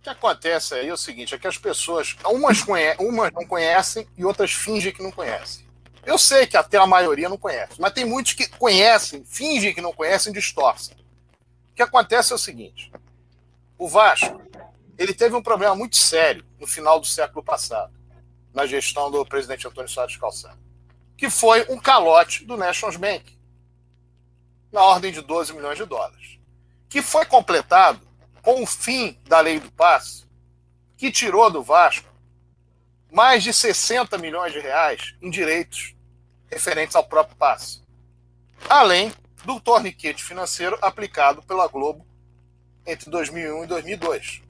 que acontece aí é o seguinte, é que as pessoas, umas não conhecem e outras fingem que não conhecem. Eu sei que até a maioria não conhece, mas tem muitos que conhecem, fingem que não conhecem e distorcem. O que acontece é o seguinte, o Vasco, ele teve um problema muito sério no final do século passado, na gestão do presidente Antônio Salles Calçado, que foi um calote do National Bank, na ordem de 12 milhões de dólares, que foi completado com o fim da lei do passe, que tirou do Vasco mais de 60 milhões de reais em direitos referentes ao próprio passe, além do torniquete financeiro aplicado pela Globo entre 2001 e 2002,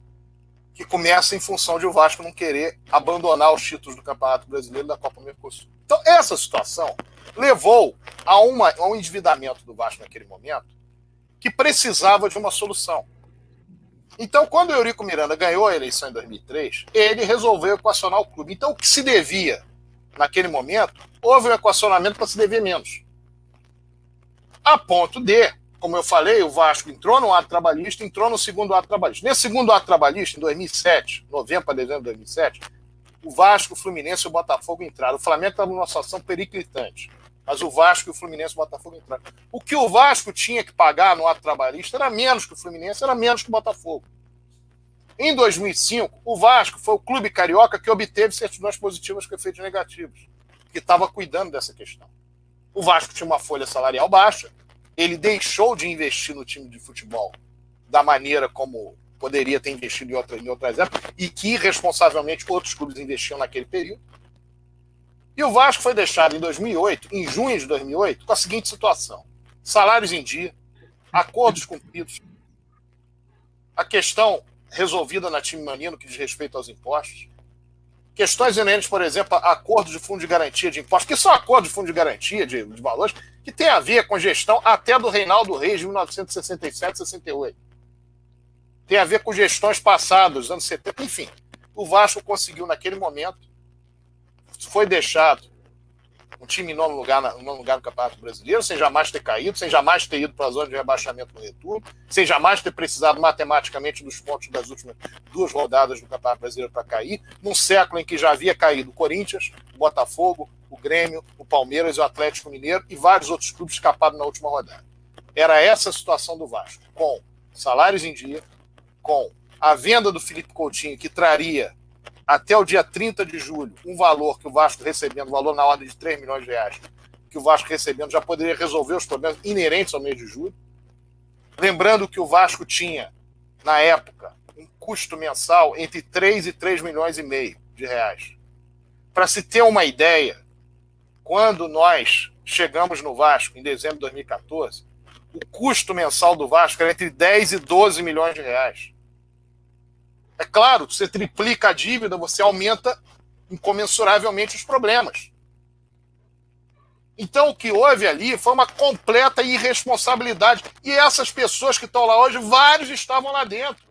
que começa em função de o Vasco não querer abandonar os títulos do Campeonato Brasileiro e da Copa Mercosul. Então, essa situação levou a um endividamento do Vasco naquele momento que precisava de uma solução. Então, quando o Eurico Miranda ganhou a eleição em 2003, ele resolveu equacionar o clube. Então, o que se devia naquele momento, houve um equacionamento para se dever menos. A ponto de, como eu falei, o Vasco entrou no ato trabalhista, entrou no segundo ato trabalhista. Nesse segundo ato trabalhista, em 2007, novembro para dezembro de 2007, o Vasco, o Fluminense e o Botafogo entraram. O Flamengo estava numa situação periclitante, mas o Vasco, o Fluminense e o Botafogo entraram. O que o Vasco tinha que pagar no ato trabalhista era menos que o Fluminense, era menos que o Botafogo. Em 2005, o Vasco foi o clube carioca que obteve certidões positivas com efeitos negativos, que estava cuidando dessa questão. O Vasco tinha uma folha salarial baixa, ele deixou de investir no time de futebol da maneira como poderia ter investido em outras épocas, e que irresponsavelmente outros clubes investiam naquele período. E o Vasco foi deixado em 2008, em junho de 2008, com a seguinte situação: salários em dia, acordos cumpridos, a questão resolvida na time mania no que diz respeito aos impostos, questões inerentes, por exemplo, a acordos de fundo de garantia de impostos, que são acordos de fundo de garantia de valores, que tem a ver com gestão até do Reinaldo Reis, de 1967, 68. Tem a ver com gestões passadas, dos anos 70, enfim. O Vasco conseguiu, naquele momento, foi deixado um time em nono lugar no Campeonato Brasileiro, sem jamais ter caído, sem jamais ter ido para a zona de rebaixamento no retorno, sem jamais ter precisado matematicamente dos pontos das últimas 2 rodadas do Campeonato Brasileiro para cair, num século em que já havia caído o Corinthians, o Botafogo, o Grêmio, o Palmeiras, o Atlético Mineiro e vários outros clubes escapados na última rodada. Era essa a situação do Vasco, com salários em dia, com a venda do Felipe Coutinho, que traria até o dia 30 de julho, um valor que o Vasco recebendo, um valor na ordem de 3 milhões de reais, que o Vasco recebendo já poderia resolver os problemas inerentes ao mês de julho. Lembrando que o Vasco tinha, na época, um custo mensal entre 3 e 3 milhões e meio de reais. Para se ter uma ideia, quando nós chegamos no Vasco, em dezembro de 2014, o custo mensal do Vasco era entre 10 e 12 milhões de reais. É claro, você triplica a dívida, você aumenta incomensuravelmente os problemas. Então, o que houve ali foi uma completa irresponsabilidade. E essas pessoas que estão lá hoje, vários estavam lá dentro,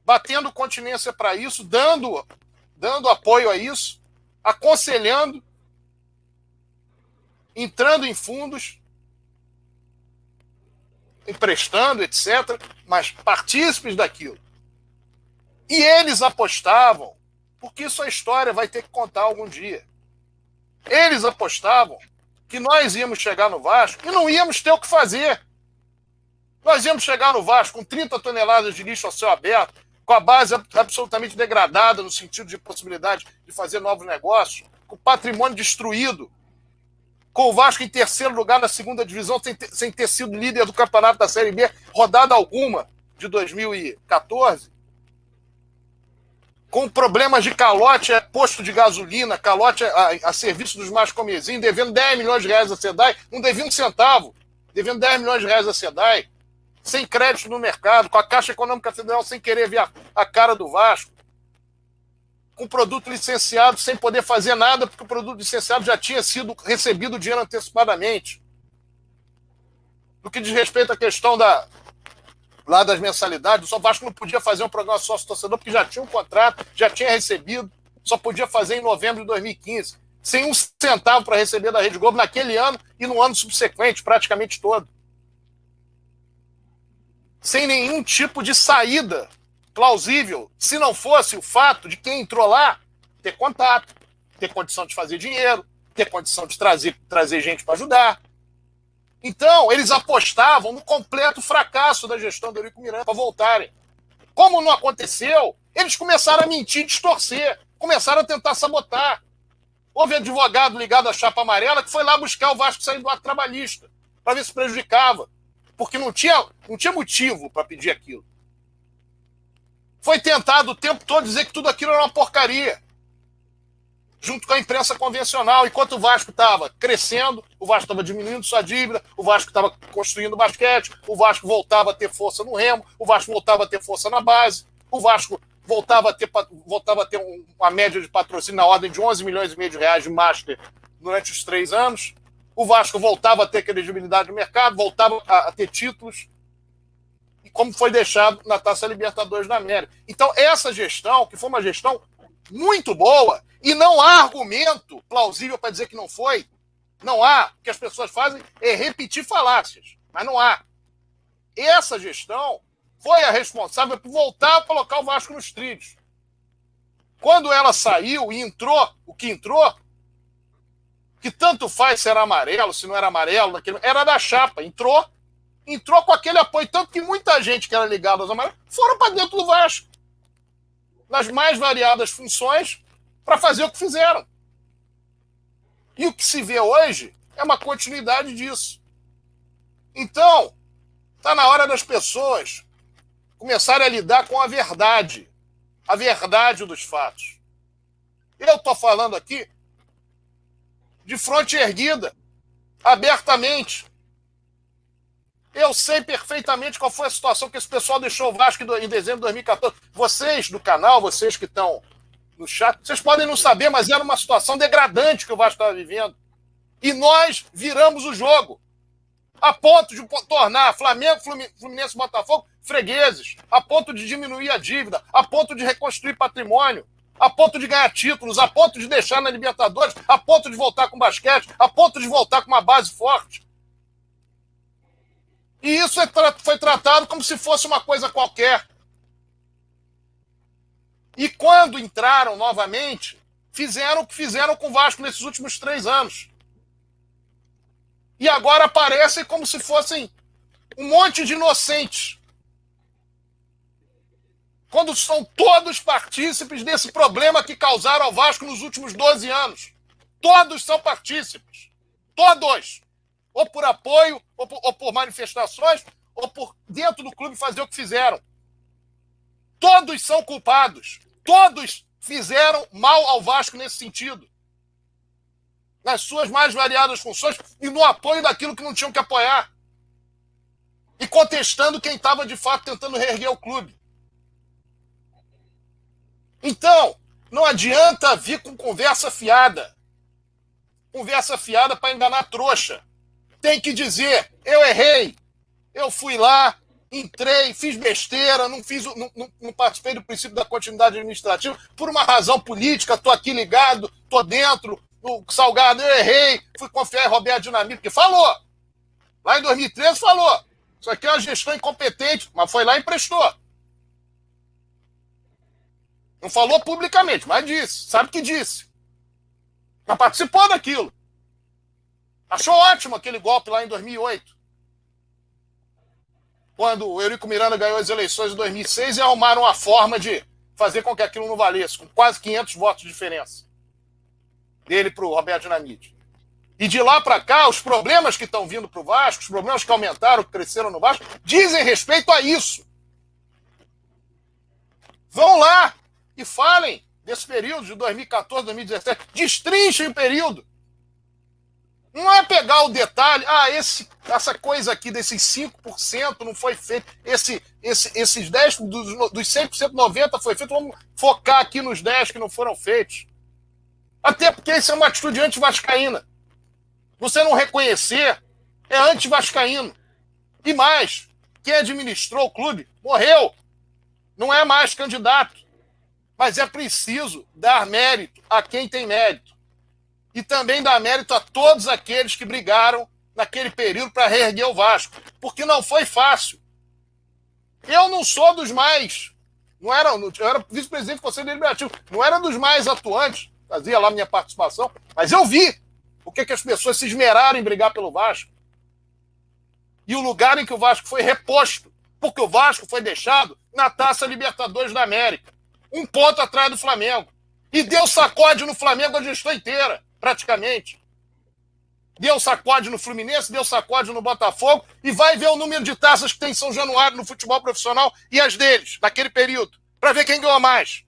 batendo continência para isso, dando apoio a isso, aconselhando, entrando em fundos, emprestando, etc., mas partícipes daquilo. E eles apostavam, porque isso a história vai ter que contar algum dia. Eles apostavam que nós íamos chegar no Vasco e não íamos ter o que fazer. Nós íamos chegar no Vasco com 30 toneladas de lixo a céu aberto, com a base absolutamente degradada no sentido de possibilidade de fazer novos negócios, com o patrimônio destruído, com o Vasco em terceiro lugar na segunda divisão, sem ter sido líder do campeonato da Série B, rodada alguma de 2014, com problemas de calote a posto de gasolina, calote a serviço dos mais comezinhos, devendo 10 milhões de reais a SEDAI, não devia um centavo, devendo 10 milhões de reais a SEDAI, sem crédito no mercado, com a Caixa Econômica Federal sem querer ver a cara do Vasco, com produto licenciado sem poder fazer nada, porque o produto licenciado já tinha sido recebido o dinheiro antecipadamente. No que diz respeito à questão lá das mensalidades, o Vasco não podia fazer um programa sócio-torcedor porque já tinha um contrato, já tinha recebido, só podia fazer em novembro de 2015, sem um centavo para receber da Rede Globo naquele ano e no ano subsequente, praticamente todo. Sem nenhum tipo de saída plausível se não fosse o fato de quem entrou lá ter contato, ter condição de fazer dinheiro, ter condição de trazer gente para ajudar. Então, eles apostavam no completo fracasso da gestão do Eurico Miranda para voltarem. Como não aconteceu, eles começaram a mentir, distorcer, começaram a tentar sabotar. Houve advogado ligado à chapa amarela que foi lá buscar o Vasco sair do ato trabalhista para ver se prejudicava, porque não tinha motivo para pedir aquilo. Foi tentado o tempo todo dizer que tudo aquilo era uma porcaria, junto com a imprensa convencional, enquanto o Vasco estava crescendo, o Vasco estava diminuindo sua dívida, o Vasco estava construindo basquete, o Vasco voltava a ter força no Remo, o Vasco voltava a ter força na base, o Vasco voltava a ter uma média de patrocínio na ordem de 11 milhões e meio de reais de Master durante os 3 anos, o Vasco voltava a ter credibilidade no mercado, voltava a ter títulos, como foi deixado na Taça Libertadores da América. Então, essa gestão, que foi uma gestão muito boa, e não há argumento plausível para dizer que não foi, não há. O que as pessoas fazem é repetir falácias, mas não há. Essa gestão foi a responsável por voltar a colocar o Vasco nos trilhos. Quando ela saiu e entrou o que entrou, que tanto faz se era amarelo, se não era amarelo, era da chapa, entrou com aquele apoio, tanto que muita gente que era ligada aos amarelos foram para dentro do Vasco, nas mais variadas funções, para fazer o que fizeram. E o que se vê hoje é uma continuidade disso. Então, está na hora das pessoas começarem a lidar com a verdade dos fatos. Eu estou falando aqui de fronte erguida, abertamente. Eu sei perfeitamente qual foi a situação que esse pessoal deixou o Vasco em dezembro de 2014. Vocês do canal, vocês que estão no chat, vocês podem não saber, mas era uma situação degradante que o Vasco estava vivendo. E nós viramos o jogo, a ponto de tornar Flamengo, Fluminense e Botafogo fregueses, a ponto de diminuir a dívida, a ponto de reconstruir patrimônio, a ponto de ganhar títulos, a ponto de deixar na Libertadores, a ponto de voltar com basquete, a ponto de voltar com uma base forte. E isso foi tratado como se fosse uma coisa qualquer. E quando entraram novamente, fizeram o que fizeram com o Vasco nesses últimos 3 anos. E agora aparecem como se fossem um monte de inocentes. Quando são todos partícipes desse problema que causaram ao Vasco nos últimos 12 anos. Todos são partícipes. Todos. Ou por apoio, ou por manifestações, ou por dentro do clube fazer o que fizeram. Todos são culpados. Todos fizeram mal ao Vasco nesse sentido. Nas suas mais variadas funções e no apoio daquilo que não tinham que apoiar. E contestando quem estava, de fato, tentando reerguer o clube. Então, não adianta vir com conversa fiada. Conversa fiada para enganar trouxa. Tem que dizer, eu errei, eu fui lá, entrei, fiz besteira, não participei do princípio da continuidade administrativa por uma razão política, estou aqui ligado, estou dentro, o Salgado, eu errei, fui confiar em Roberto Dinamite, porque falou, lá em 2013 falou, isso aqui é uma gestão incompetente, mas foi lá e emprestou. Não falou publicamente, mas disse, sabe que disse. Mas participou daquilo. Achou ótimo aquele golpe lá em 2008. Quando o Eurico Miranda ganhou as eleições em 2006 e arrumaram uma forma de fazer com que aquilo não valesse, com quase 500 votos de diferença dele para o Roberto Dinamite. E de lá para cá, os problemas que estão vindo para o Vasco, os problemas que aumentaram, que cresceram no Vasco, dizem respeito a isso. Vão lá e falem desse período de 2014, 2017. Destrinchem o período. Não é pegar o detalhe, essa coisa aqui desses 5% não foi feito, esses 10, dos 100%, 90% foi feito, vamos focar aqui nos 10 que não foram feitos. Até porque isso é uma atitude anti-vascaína. Você não reconhecer é anti-vascaíno. E mais, quem administrou o clube morreu, não é mais candidato. Mas é preciso dar mérito a quem tem mérito. E também dar mérito a todos aqueles que brigaram naquele período para reerguer o Vasco. Porque não foi fácil. Eu não sou dos mais Eu era vice-presidente do Conselho Deliberativo. Não era dos mais atuantes, fazia lá minha participação, mas eu vi o que as pessoas se esmeraram em brigar pelo Vasco. E o lugar em que o Vasco foi reposto, porque o Vasco foi deixado na Taça Libertadores da América. 1 ponto atrás do Flamengo. E deu sacode no Flamengo a gestão inteira, praticamente. Deu sacode no Fluminense, deu sacode no Botafogo, e vai ver o número de taças que tem em São Januário no futebol profissional e as deles, naquele período, para ver quem ganhou mais.